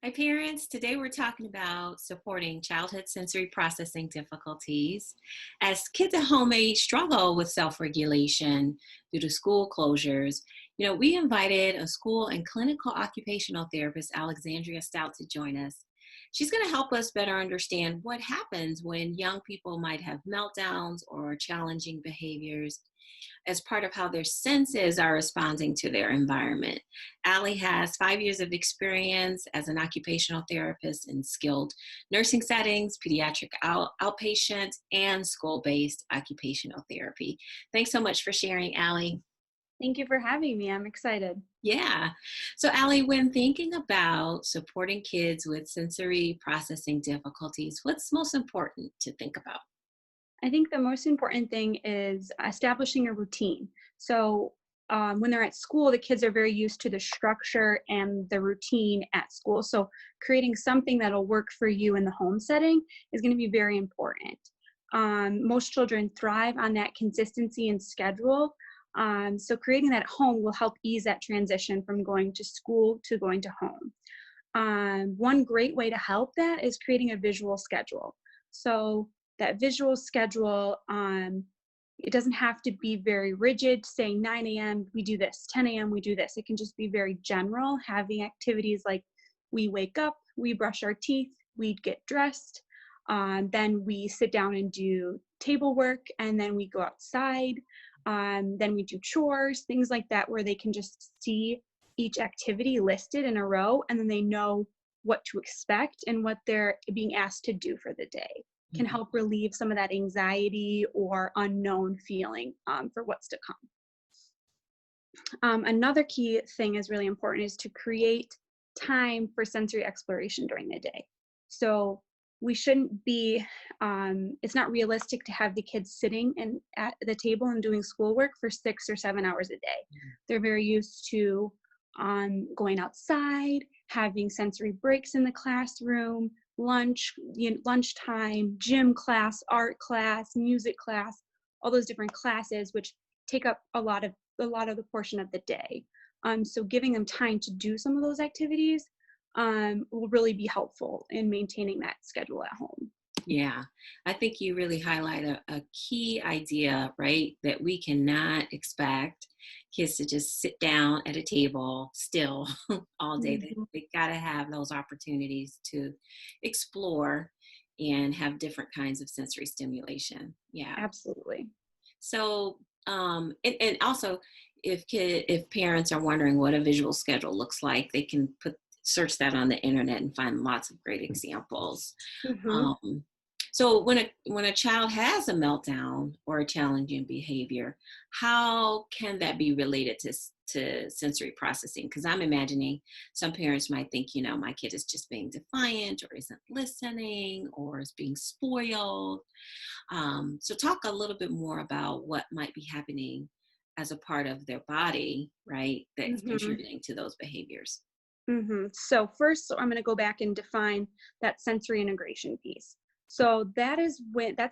Hi, parents. Today we're talking about supporting childhood sensory processing difficulties as kids at home may struggle with self regulation due to school closures. We invited a school and clinical occupational therapist, Alexandria Stout, to join us. She's going to help us better understand what happens when young people might have meltdowns or challenging behaviors as part of how their senses are responding to their environment. Allie has 5 years of experience as an occupational therapist in skilled nursing settings, pediatric outpatient, and school-based occupational therapy. Thanks so much for sharing, Allie. Thank you for having me. I'm excited. Yeah. So, Allie, when thinking about supporting kids with sensory processing difficulties, what's most important to think about? I think the most important thing is establishing a routine. So, when they're at school, the kids are very used to the structure and the routine at school. So, creating something that'll work for you in the home setting is going to be very important. Most children thrive on that consistency and schedule. So, creating that at home will help ease that transition from going to school to going to home. One great way to help that is creating a visual schedule. So that visual schedule, it doesn't have to be very rigid, saying 9 a.m. we do this, 10 a.m. we do this. It can just be very general, having activities like we wake up, we brush our teeth, we get dressed, then we sit down and do table work, and then we go outside, then we do chores, things like that, where they can just see each activity listed in a row, and then they know what to expect and what they're being asked to do for the day. Can help relieve some of that anxiety or unknown feeling for what's to come. Another key thing is really important is to create time for sensory exploration during the day. So we shouldn't be, it's not realistic to have the kids sitting at the table and doing schoolwork for 6 or 7 hours a day. They're very used to going outside, having sensory breaks in the classroom, lunchtime, gym class, art class, music class, all those different classes, which take up a lot of the portion of the day. So giving them time to do some of those activities will really be helpful in maintaining that schedule at home. Yeah, I think you really highlight a key idea, right? That we cannot expect kids to just sit down at a table still all day. Mhm. They got to have those opportunities to explore and have different kinds of sensory stimulation. Yeah. Absolutely. So, and also, if parents are wondering what a visual schedule looks like, they can search that on the internet and find lots of great examples. Hmm. Um, so when a child has a meltdown or a challenging behavior, how can that be related to sensory processing? Because I'm imagining some parents might think, my kid is just being defiant or isn't listening or is being spoiled. So talk a little bit more about what might be happening as a part of their body, right? That's Hmm. contributing to those behaviors. So first, I'm going to go back and define that sensory integration piece. So that's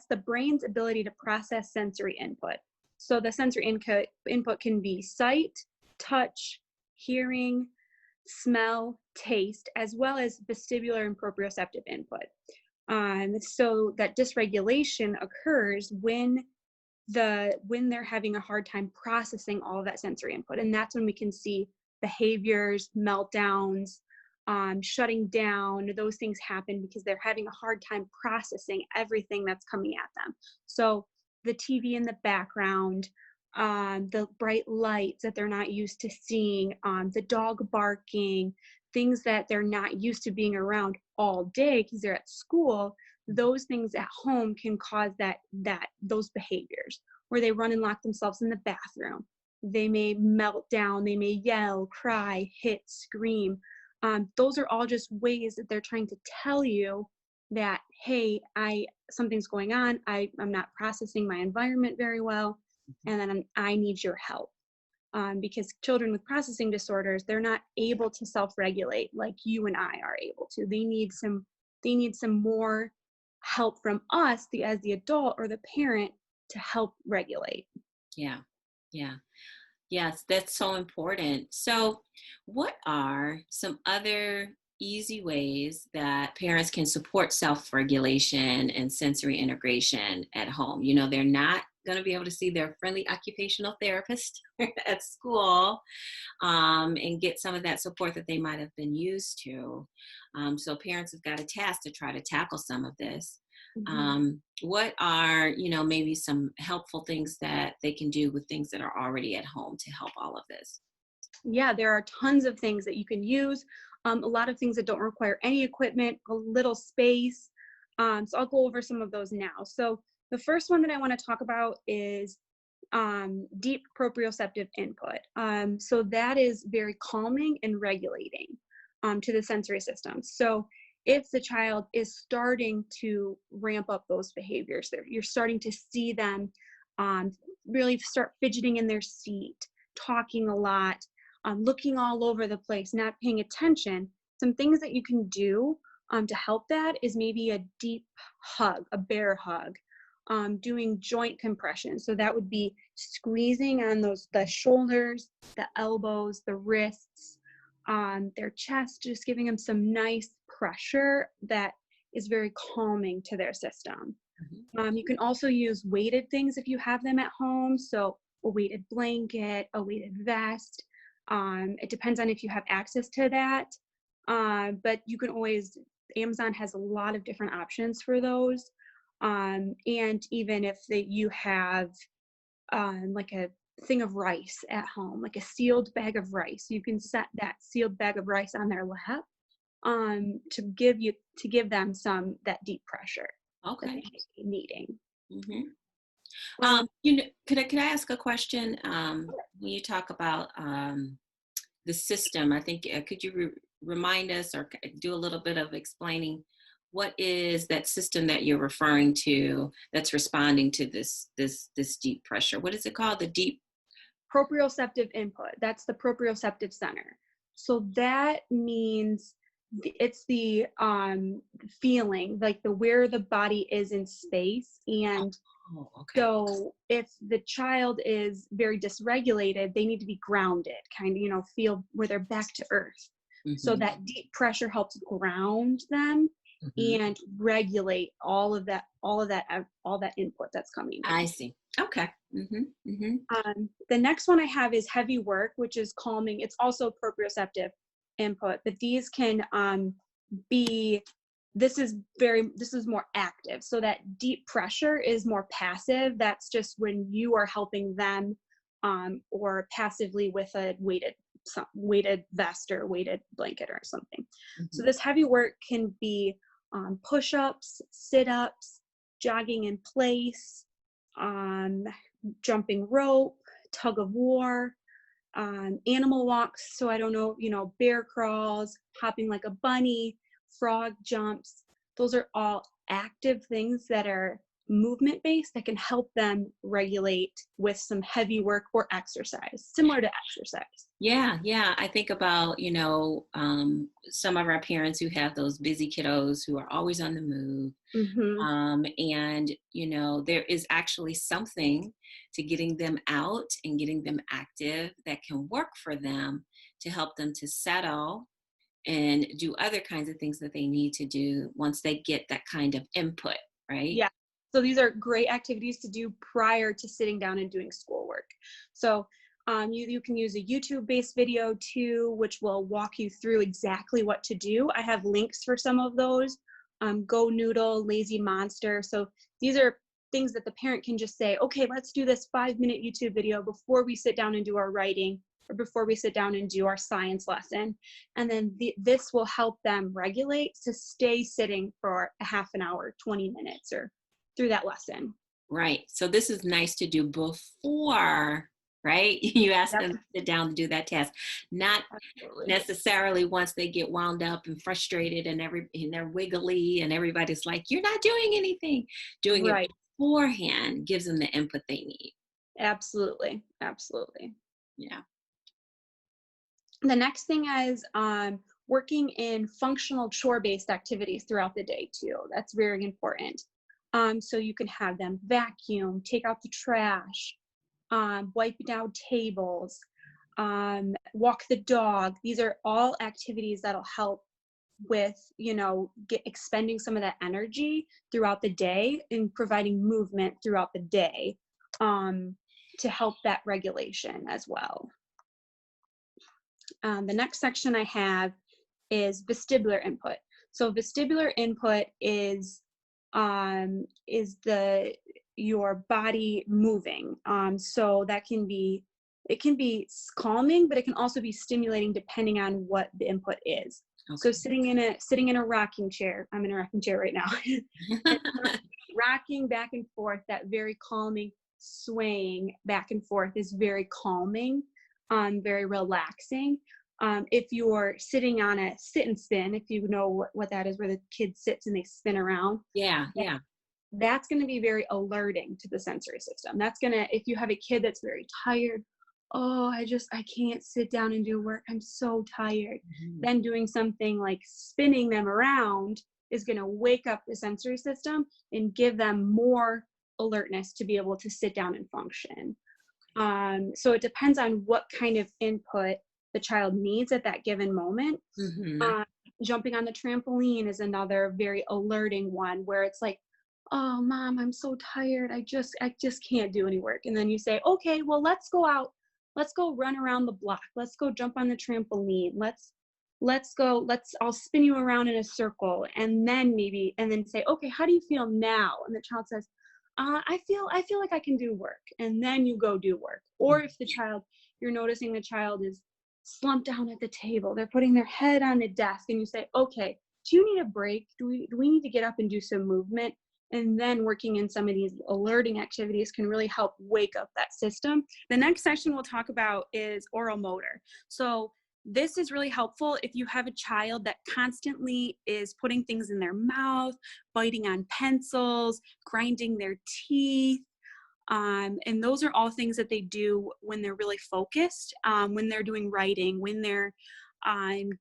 the brain's ability to process sensory input. So the sensory input can be sight, touch, hearing, smell, taste, as well as vestibular and proprioceptive input. So that dysregulation occurs when they're having a hard time processing all of that sensory input, and that's when we can see behaviors, meltdowns, shutting down. Those things happen because they're having a hard time processing everything that's coming at them. So the TV in the background, the bright lights that they're not used to seeing, the dog barking, things that they're not used to being around all day because they're at school. Those things at home can cause those behaviors where they run and lock themselves in the bathroom. They may melt down, they may yell, cry, hit, scream. Those are all just ways that they're trying to tell you that, hey, something's going on. I'm not processing my environment very well, and then I need your help. Because children with processing disorders, they're not able to self-regulate like you and I are able to. They need some more help from us, as the adult or the parent, to help regulate. Yeah. Yeah. Yes, that's so important. So, what are some other easy ways that parents can support self-regulation and sensory integration at home? You know, they're not going to be able to see their friendly occupational therapist at school, and get some of that support that they might have been used to. So parents have got a task to try to tackle some of this. Mhm. What are, maybe some helpful things that they can do with things that are already at home to help all of this? Yeah, there are tons of things that you can use. A lot of things that don't require any equipment, a little space. So I'll go over some of those now. So the first one that I want to talk about is deep proprioceptive input. So that is very calming and regulating to the sensory system. So if the child is starting to ramp up those behaviors, you're starting to see them really start fidgeting in their seat, talking a lot, looking all over the place, not paying attention. Some things that you can do to help that is maybe a deep hug, a bear hug, doing joint compression. So that would be squeezing on the shoulders, the elbows, the wrists, their chest, just giving them some nice pressure that is very calming to their system. You can also use weighted things if you have them at home. So a weighted blanket, a weighted vest. It depends on if you have access to that. But you can always, Amazon has a lot of different options for those. And even if you have like a thing of rice at home, like a sealed bag of rice, you can set that sealed bag of rice on their lap to give them that deep pressure that they Okay. may be needing. hmm Um, could I ask a question? When you talk about the system, I think, could you remind us or do a little bit of explaining what is that system that you're referring to that's responding to this deep pressure? What is it called? The deep. Proprioceptive input, that's the proprioceptive center. So that means it's the feeling, like the where the body is in space. And Oh, okay. so if the child is very dysregulated, they need to be grounded, kind of, feel where they're back to earth. So hmm that deep pressure helps ground them hmm and regulate all that input that's coming I in. see. Okay. The next one I have is heavy work, which is calming. It's also proprioceptive input, but these can be, this is more active. So that deep pressure is more passive. That's just when you are helping them or passively with a weighted vest or weighted blanket or something. So hmm this heavy work can be push-ups, sit-ups, jogging in place, um, jumping rope, tug of war, animal walks. So I don't know, bear crawls, hopping like a bunny, frog jumps. Those are all active things that are movement based that can help them regulate with some heavy work or exercise, similar to exercise. Yeah. I think about, some of our parents who have those busy kiddos who are always on the move. Mm-hmm. And, there is actually something to getting them out and getting them active that can work for them to help them to settle and do other kinds of things that they need to do once they get that kind of input, right? Yeah. So these are great activities to do prior to sitting down and doing schoolwork. So you can use a YouTube-based video too, which will walk you through exactly what to do. I have links for some of those. Go Noodle, Lazy Monster. So these are things that the parent can just say, okay, let's do this 5-minute YouTube video before we sit down and do our writing or before we sit down and do our science lesson. And then this will help them regulate to stay sitting for a half an hour, 20 minutes or through that lesson. Right. So this is nice to do before, right? You ask Yep, them to sit down to do that task, not absolutely. necessarily once they get wound up and frustrated and they're wiggly and everybody's like, you're not doing anything. Doing it Right. beforehand gives them the input they need. Absolutely. Absolutely. Yeah. The next thing is working in functional chore-based activities throughout the day too. That's very important. So you can have them vacuum, take out the trash, wipe down tables, walk the dog. These are all activities that'll help with, expending some of that energy throughout the day and providing movement throughout the day to help that regulation as well. The next section I have is vestibular input. So vestibular input is your body moving. So that can be calming, but it can also be stimulating depending on what the input is. Okay. So sitting in a rocking chair, I'm in a rocking chair right now, rocking back and forth, that very calming swaying back and forth is very calming, very relaxing. If you're sitting on a sit and spin, if you know what that is, where the kid sits and they spin around. Yeah. That's going to be very alerting to the sensory system. That's going to, if you have a kid that's very tired, I can't sit down and do work, I'm so tired. Mm-hmm. Then doing something like spinning them around is going to wake up the sensory system and give them more alertness to be able to sit down and function. So it depends on what kind of input the child needs at that given moment. Mm-hmm. Jumping on the trampoline is another very alerting one, where it's like, oh, Mom, I'm so tired. I just can't do any work. And then you say, okay, well, let's go out. Let's go run around the block. Let's go jump on the trampoline. I'll spin you around in a circle. And then say, okay, how do you feel now? And the child says, I feel like I can do work. And then you go do work. Or if you're noticing the child is slumped down at the table, they're putting their head on the desk, and you say, okay, do you need a break? Do we need to get up and do some movement? And then working in some of these alerting activities can really help wake up that system. The next section we'll talk about is oral motor. So this is really helpful if you have a child that constantly is putting things in their mouth, biting on pencils, grinding their teeth. And those are all things that they do when they're really focused, when they're doing writing, when they're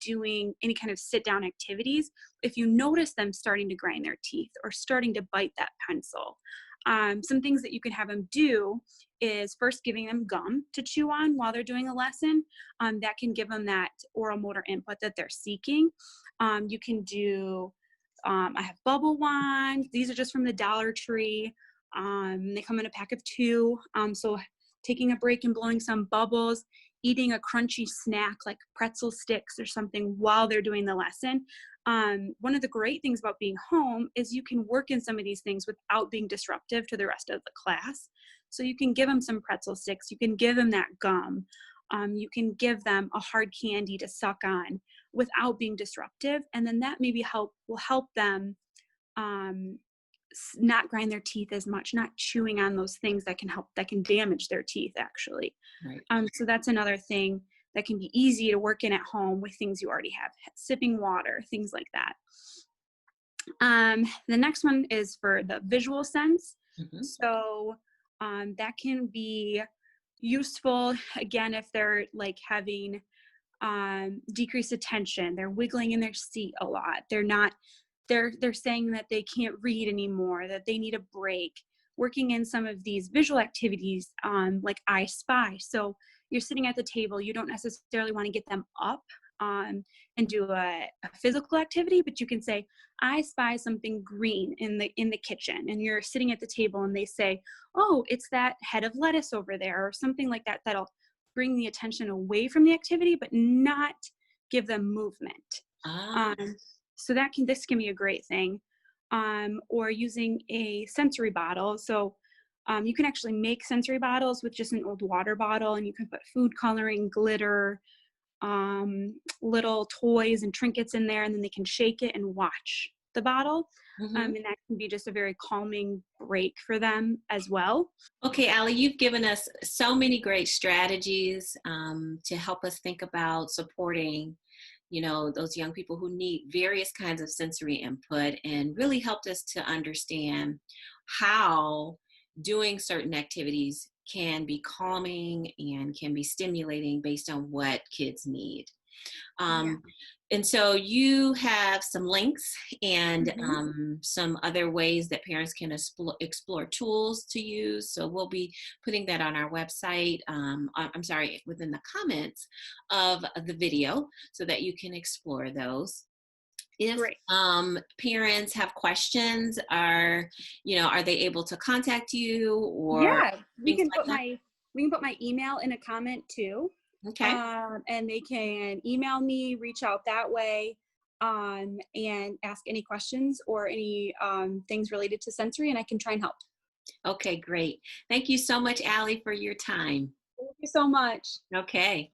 doing any kind of sit-down activities. If you notice them starting to grind their teeth or starting to bite that pencil, some things that you can have them do is first giving them gum to chew on while they're doing a lesson. That can give them that oral motor input that they're seeking. You can do, I have bubble wands. These are just from the Dollar Tree. They come in a pack of 2. So taking a break and blowing some bubbles, eating a crunchy snack like pretzel sticks or something while they're doing the lesson. One of the great things about being home is you can work in some of these things without being disruptive to the rest of the class. So you can give them some pretzel sticks, you can give them that gum, you can give them a hard candy to suck on without being disruptive. And then that maybe will help them not grind their teeth as much, not chewing on those things that can damage their teeth actually. Right. So that's another thing that can be easy to work in at home with things you already have, sipping water, things like that. The next one is for the visual sense. Mm-hmm. So that can be useful, again, if they're like having decreased attention, they're wiggling in their seat a lot, they're saying that they can't read anymore, that they need a break. Working in some of these visual activities, like I Spy. So you're sitting at the table, you don't necessarily want to get them up and do a physical activity, but you can say, I spy something green in the kitchen, and you're sitting at the table and they say, oh, it's that head of lettuce over there, or something like that, that'll bring the attention away from the activity, but not give them movement. So this can be a great thing. Or using a sensory bottle. So you can actually make sensory bottles with just an old water bottle, and you can put food coloring, glitter, little toys and trinkets in there, and then they can shake it and watch the bottle. Mm-hmm. And that can be just a very calming break for them as well. Okay, Allie, you've given us so many great strategies to help us think about supporting those young people who need various kinds of sensory input, and really helped us to understand how doing certain activities can be calming and can be stimulating based on what kids need. And so you have some links and some other ways that parents can explore tools to use. So we'll be putting that on our website, within the comments of the video, so that you can explore those. If Great. parents have questions, are they able to contact you or Yeah, things like that? we can put my email in a comment too. Okay. And they can email me, reach out that way, and ask any questions or any things related to sensory, and I can try and help. Okay, great. Thank you so much, Allie, for your time. Thank you so much. Okay.